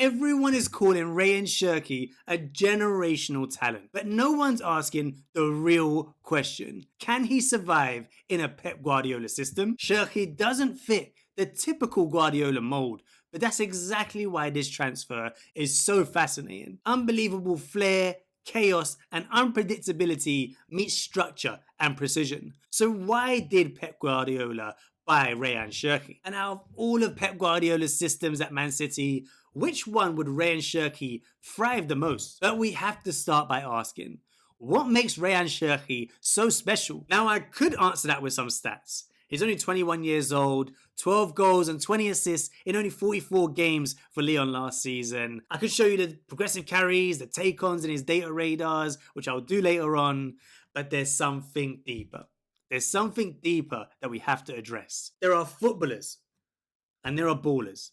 Everyone is calling Rayan Cherki a generational talent, but no one's asking the real question. Can he survive in a Pep Guardiola system? Cherki doesn't fit the typical Guardiola mold, but that's exactly why this transfer is so fascinating. Unbelievable flair, chaos, and unpredictability meet structure and precision. So why did Pep Guardiola buy Rayan Cherki? And out of all of Pep Guardiola's systems at Man City, which one would Rayan Cherki thrive the most? But we have to start by asking, what makes Rayan Cherki so special? Now, I could answer that with some stats. He's only 21 years old, 12 goals and 20 assists in only 44 games for Lyon last season. I could show you the progressive carries, the take-ons in his data radars, which I'll do later on, but there's something deeper. There's something deeper that we have to address. There are footballers and there are ballers.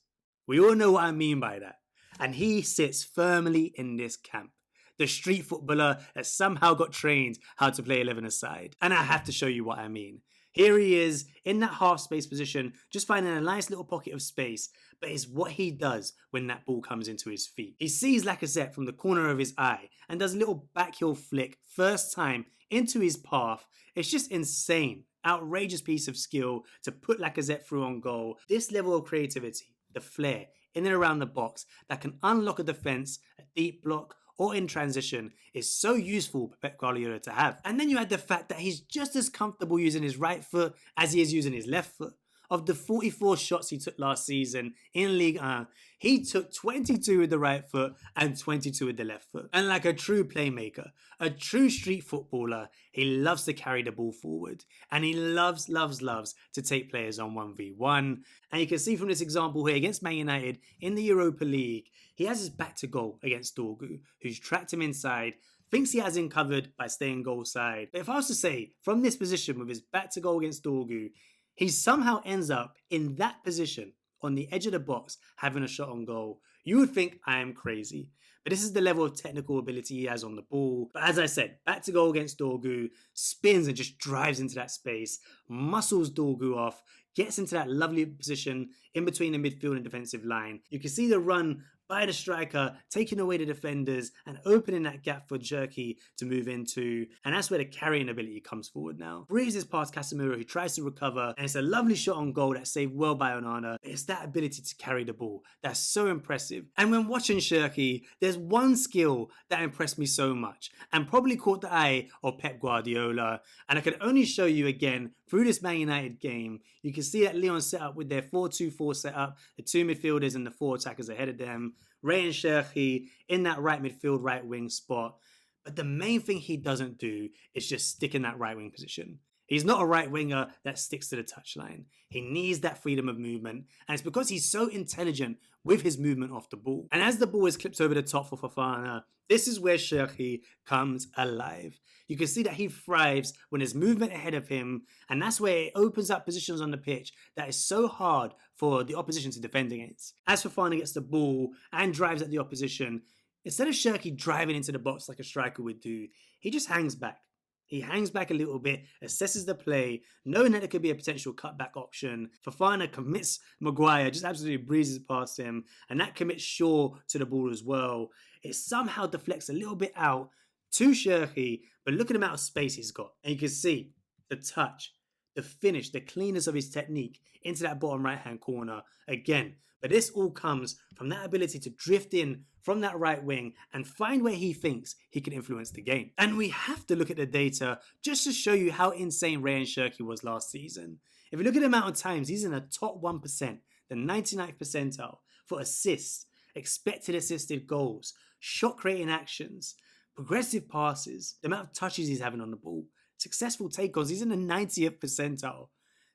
We all know what I mean by that. And he sits firmly in this camp. The street footballer that somehow got trained how to play 11 aside. And I have to show you what I mean. Here he is in that half space position, just finding a nice little pocket of space, but it's what he does when that ball comes into his feet. He sees Lacazette from the corner of his eye and does a little backheel flick first time into his path. It's just insane. Outrageous piece of skill to put Lacazette through on goal. This level of creativity, the flair in and around the box that can unlock a defense, a deep block, or in transition is so useful for Pep Guardiola to have. And then you add the fact that he's just as comfortable using his right foot as he is using his left foot. Of the 44 shots he took last season in Ligue 1, he took 22 with the right foot and 22 with the left foot. And like a true playmaker, a true street footballer, he loves to carry the ball forward. And he loves to take players on 1v1. And you can see from this example here against Man United in the Europa League, he has his back to goal against Dorgu, who's trapped him inside, thinks he has him covered by staying goal side. But if I was to say, from this position with his back to goal against Dorgu, he somehow ends up in that position on the edge of the box having a shot on goal, you would think I am crazy. But this is the level of technical ability he has on the ball. But as I said, back to goal against Dorgu, spins and just drives into that space, muscles Dorgu off, gets into that lovely position in between the midfield and defensive line. You can see the run by the striker, taking away the defenders and opening that gap for Cherki to move into. And that's where the carrying ability comes forward now. Breezes past Casemiro, who tries to recover, and it's a lovely shot on goal that's saved well by Onana. It's that ability to carry the ball that's so impressive. And when watching Cherki, there's one skill that impressed me so much and probably caught the eye of Pep Guardiola. And I can only show you again through this Man United game. You can see that Lyon set up with their 4-2-4 setup, the two midfielders and the four attackers ahead of them. Rayan Cherki in that right midfield, right wing spot. But the main thing he doesn't do is just stick in that right wing position. He's not a right winger that sticks to the touchline. He needs that freedom of movement. And it's because he's so intelligent with his movement off the ball. And as the ball is clipped over the top for Fofana, this is where Cherki comes alive. You can see that he thrives when there's movement ahead of him, and that's where it opens up positions on the pitch that is so hard for the opposition to defend against. As Fofana gets the ball and drives at the opposition, instead of Cherki driving into the box like a striker would do, he just hangs back. He hangs back a little bit, assesses the play, knowing that there could be a potential cutback option. Fofana commits Maguire, just absolutely breezes past him, and that commits Shaw to the ball as well. It somehow deflects a little bit out to Cherki, but look at the amount of space he's got. And you can see the touch, the finish, the cleanness of his technique into that bottom right-hand corner again. But this all comes from that ability to drift in from that right wing and find where he thinks he can influence the game. And we have to look at the data just to show you how insane Rayan Cherki was last season. If you look at the amount of times, he's in the top 1%, the 99th percentile for assists, expected assisted goals, shot creating actions, progressive passes, the amount of touches he's having on the ball, successful takeovers, he's in the 90th percentile.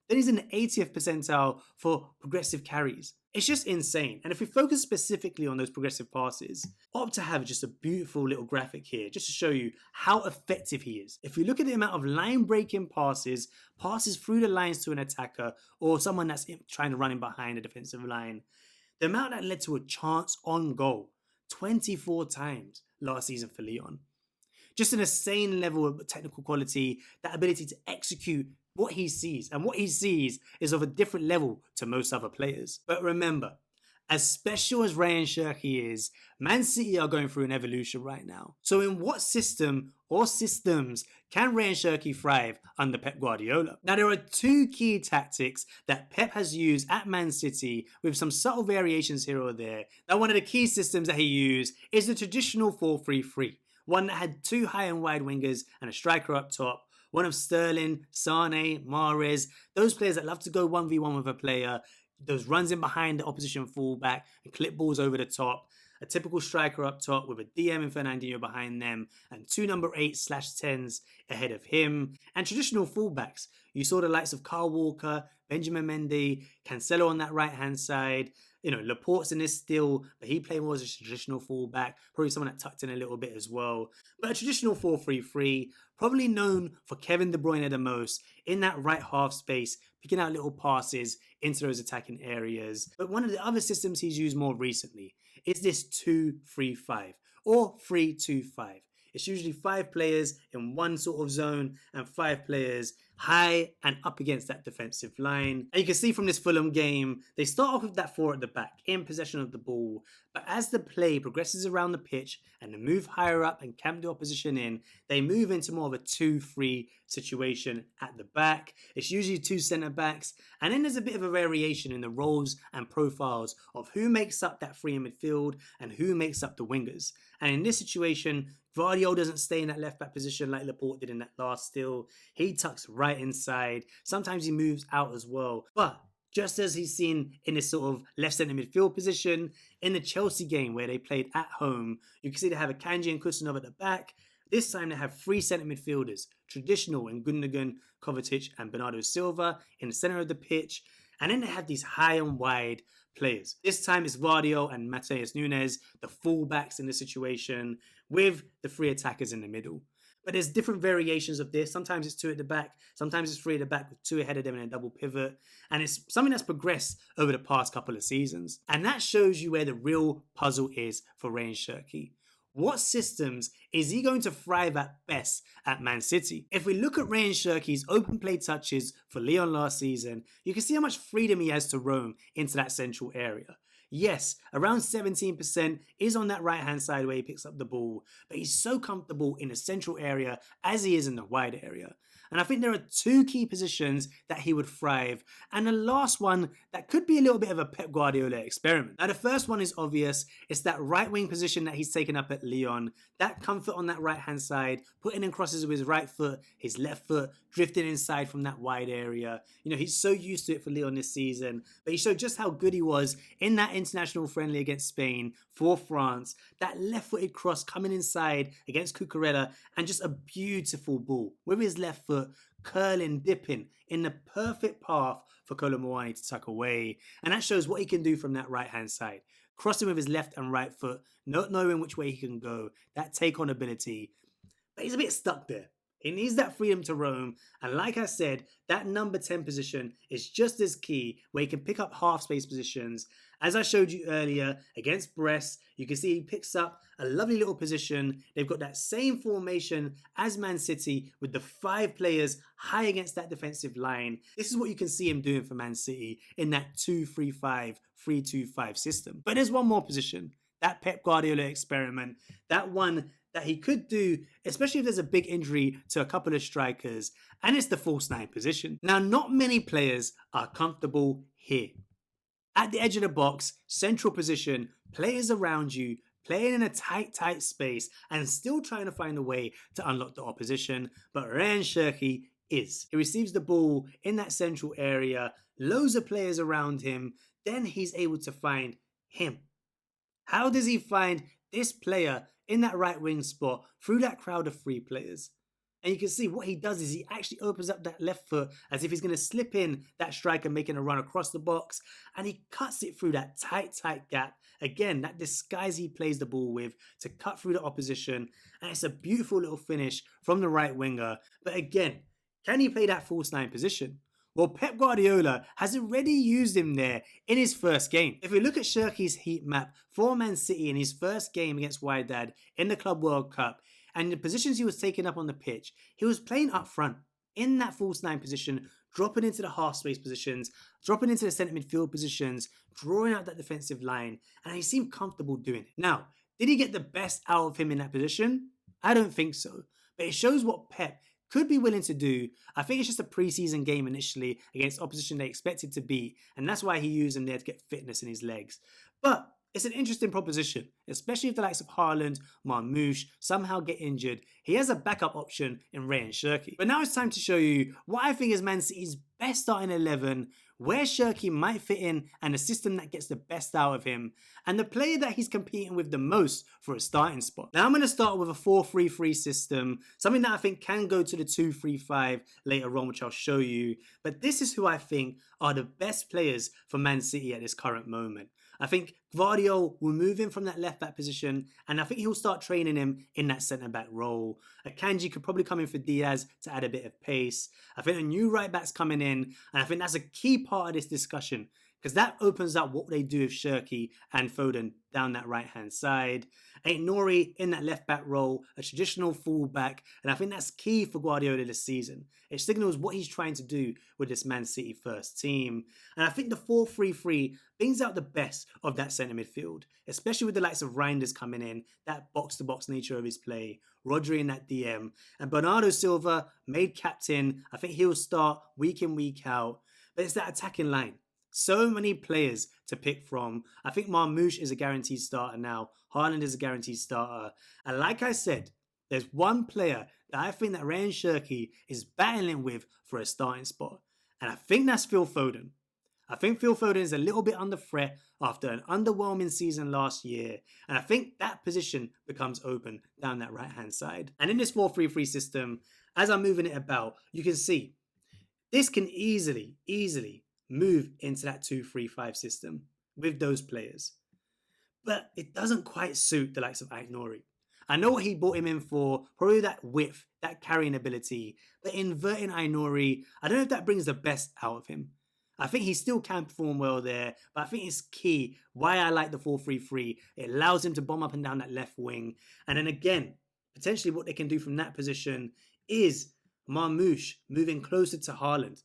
Then he's in the 80th percentile for progressive carries. It's just insane. And if we focus specifically on those progressive passes, I opt to have just a beautiful little graphic here just to show you how effective he is. If you look at the amount of line breaking passes, passes through the lines to an attacker or someone that's trying to run in behind a defensive line, the amount that led to a chance on goal 24 times last season for Lyon. Just an insane level of technical quality, that ability to execute what he sees. And what he sees is of a different level to most other players. But remember, As special as Rayan Cherki is, Man City are going through an evolution right now. So in what system or systems can Rayan Cherki thrive under Pep Guardiola? Now there are two key tactics that Pep has used at Man City with some subtle variations here or there. Now one of the key systems that he used is the traditional 4-3-3. One that had two high and wide wingers and a striker up top. One of Sterling, Sane, Mahrez, those players that love to go 1v1 with a player, those runs in behind the opposition fullback and clip balls over the top. A typical striker up top with a DM and Fernandinho behind them and two number 8/10s ahead of him. And traditional fullbacks. You saw the likes of Kyle Walker, Benjamin Mendy, Cancelo on that right hand side. You know, Laporte's in this still, but he played more as a traditional fullback, probably someone that tucked in a little bit as well. But a traditional 4-3-3, probably known for Kevin De Bruyne the most in that right half space, picking out little passes into those attacking areas. But one of the other systems he's used more recently is this 2-3-5 or 3-2-5. It's usually 5 players in one sort of zone and 5 players high and up against that defensive line. And you can see from this Fulham game, they start off with that 4 at the back in possession of the ball. But as the play progresses around the pitch and they move higher up and camp the opposition in, they move into more of a 2-3 situation at the back. It's usually 2 centre backs. And then there's a bit of a variation in the roles and profiles of who makes up that 3 in midfield and who makes up the wingers. And in this situation, Guardiola doesn't stay in that left back position like Laporte did in that last still. He tucks right inside. Sometimes he moves out as well. But just as he's seen in this sort of left centre midfield position, in the Chelsea game where they played at home, you can see they have a Kanji and Kusanov at the back. This time they have 3 centre midfielders, traditional in Gundogan, Kovacic and Bernardo Silva in the centre of the pitch. And then they have these high and wide players. This time it's Vardio and Matheus Nunes, the fullbacks in the situation, with the 3 attackers in the middle. But there's different variations of this. Sometimes it's 2 at the back, sometimes it's 3 at the back with 2 ahead of them in a double pivot. And it's something that's progressed over the past couple of seasons. And that shows you where the real puzzle is for Rayan Cherki. What systems is he going to thrive at best at Man City? If we look at Rayan Cherki's open play touches for Lyon last season, you can see how much freedom he has to roam into that central area. Yes, around 17% is on that right hand side where he picks up the ball, but he's so comfortable in the central area as he is in the wide area. And I think there are 2 key positions that he would thrive, and the last one that could be a little bit of a Pep Guardiola experiment. Now the first one is obvious, it's that right wing position that he's taken up at Lyon, that comfort on that right hand side, putting in crosses with his right foot, his left foot, drifting inside from that wide area. You know, he's so used to it for Lyon this season, but he showed just how good he was in that international friendly against Spain for France. That left-footed cross coming inside against Cucurella and just a beautiful ball with his left foot curling, dipping in the perfect path for Kolo Muani to tuck away. And that shows what he can do from that right-hand side. Crossing with his left and right foot, not knowing which way he can go, that take-on ability. But he's a bit stuck there. He needs that freedom to roam, and like I said, that number 10 position is just as key, where he can pick up half space positions. As I showed you earlier against Brest, you can see he picks up a lovely little position. They've got that same formation as Man City with the 5 players high against that defensive line. This is what you can see him doing for Man City in that 2-3-5, 3-2-5 system. But there's one more position, that Pep Guardiola experiment, that one that he could do, especially if there's a big injury to a couple of strikers, and it's the false 9 position. Now, not many players are comfortable here. At the edge of the box, central position, players around you, playing in a tight space, and still trying to find a way to unlock the opposition, but Rayan Cherki is. He receives the ball in that central area, loads of players around him, then he's able to find him. How does he find this player in that right wing spot through that crowd of 3 players? And you can see what he does is he actually opens up that left foot as if he's going to slip in that striker making a run across the box, and he cuts it through that tight gap. Again, that disguise he plays the ball with to cut through the opposition, and it's a beautiful little finish from the right winger. But again, can he play that false 9 position? Well, Pep Guardiola has already used him there in his first game. If we look at Cherki's heat map for Man City in his first game against Wydad in the Club World Cup, and the positions he was taking up on the pitch, he was playing up front in that false 9 position, dropping into the half space positions, dropping into the centre midfield positions, drawing out that defensive line, and he seemed comfortable doing it. Now, did he get the best out of him in that position? I don't think so. But it shows what Pep could be willing to do. I think it's just a preseason game initially against opposition they expected to beat, and that's why he used him there to get fitness in his legs. But it's an interesting proposition, especially if the likes of Haaland, Marmoush somehow get injured. He has a backup option in Rayan Cherki. But now it's time to show you what I think is Man City's best starting 11, where Cherki might fit in and a system that gets the best out of him, and the player that he's competing with the most for a starting spot. Now I'm going to start with a 4-3-3 system, something that I think can go to the 2-3-5 later on, which I'll show you. But this is who I think are the best players for Man City at this current moment. I think Guardiola will move him from that left back position, and I think he'll start training him in that centre back role. Akanji could probably come in for Diaz to add a bit of pace. I think a new right back's coming in, and I think that's a key part of this discussion because that opens up what they do with Cherki and Foden down that right hand side. Aït-Nouri in that left back role, a traditional fullback, and I think that's key for Guardiola this season. It signals what he's trying to do with this Man City first team. And I think the 4-3-3 brings out the best of that centre midfield, especially with the likes of Reinders coming in, that box-to-box nature of his play, Rodri in that DM, and Bernardo Silva made captain. I think he'll start week in, week out. But it's that attacking line. So many players to pick from. I think Marmoush is a guaranteed starter now. Haaland is a guaranteed starter. And like I said, there's one player that I think that Rayan Cherki is battling with for a starting spot. And I think that's Phil Foden. I think Phil Foden is a little bit under threat after an underwhelming season last year. And I think that position becomes open down that right-hand side. And in this 4-3-3 system, as I'm moving it about, you can see this can easily move into that 2-3-5 system with those players. But it doesn't quite suit the likes of Aït-Nouri. I know what he brought him in for, probably that width, that carrying ability, but inverting Aït-Nouri, I don't know if that brings the best out of him. I think he still can perform well there, but I think it's key why I like the 4-3-3. It allows him to bomb up and down that left wing. And then again, potentially what they can do from that position is Marmoush moving closer to Haaland,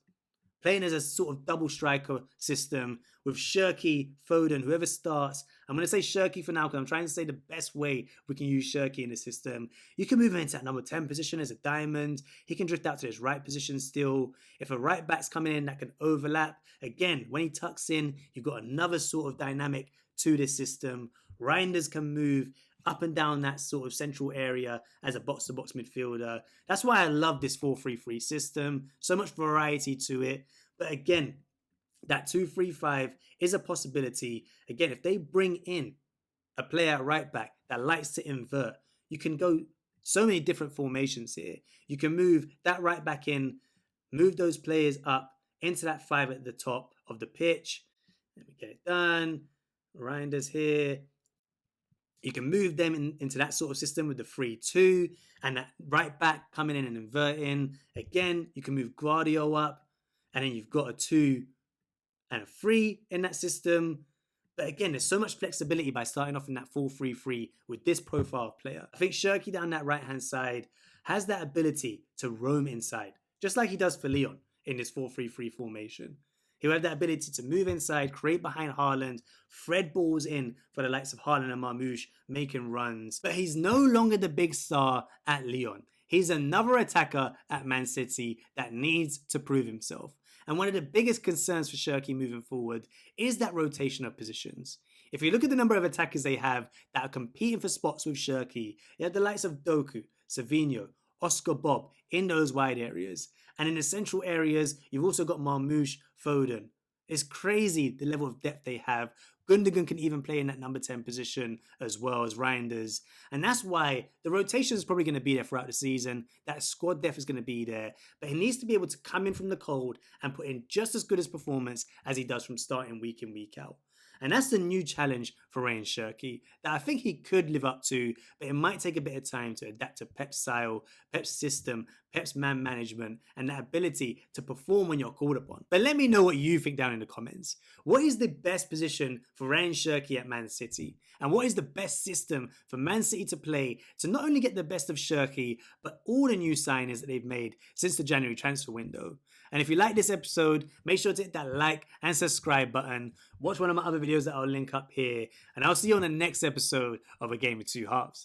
playing as a sort of double striker system with Cherki, Foden, whoever starts. I'm going to say Cherki for now because I'm trying to say the best way we can use Cherki in the system. You can move him into that number 10 position as a diamond. He can drift out to his right position still. If a right back's coming in that can overlap, again, when he tucks in, you've got another sort of dynamic to this system. Reinders can move up and down that sort of central area as a box-to-box midfielder. That's why I love this 4-3-3 system. So much variety to it. But again, that 2-3-5 is a possibility. Again, if they bring in a player at right back that likes to invert, you can go so many different formations here. You can move that right back in, move those players up into that 5 at the top of the pitch. Let me get it done. Reinders here. You can move them into that sort of system with the 3-2 and that right back coming in and inverting. Again, you can move Guardiola up and then you've got a 2 and a 3 in that system. But again, there's so much flexibility by starting off in that 4-3-3 with this profile of player. I think Cherki down that right-hand side has that ability to roam inside, just like he does for Lyon in this 4-3-3 formation. He'll have that ability to move inside, create behind Haaland, thread balls in for the likes of Haaland and Marmoush, making runs. But he's no longer the big star at Lyon. He's another attacker at Man City that needs to prove himself. And one of the biggest concerns for Cherki moving forward is that rotation of positions. If you look at the number of attackers they have that are competing for spots with Cherki, you have the likes of Doku, Savinho, Oscar Bob in those wide areas. And in the central areas, you've also got Marmoush, Foden. It's crazy the level of depth they have. Gundogan can even play in that number 10 position as well as Reinders. And that's why the rotation is probably going to be there throughout the season. That squad depth is going to be there. But he needs to be able to come in from the cold and put in just as good as performance as he does from starting week in, week out. And that's the new challenge for Rayan Cherki that I think he could live up to, but it might take a bit of time to adapt to Pep's style, Pep's system, Pep's man management, and that ability to perform when you're called upon. But let me know what you think down in the comments. What is the best position for Rayan Cherki at Man City? And what is the best system for Man City to play to not only get the best of Cherki, but all the new signings that they've made since the January transfer window? And if you like this episode, make sure to hit that like and subscribe button. Watch one of my other videos that I'll link up here. And I'll see you on the next episode of A Game of Two Halves.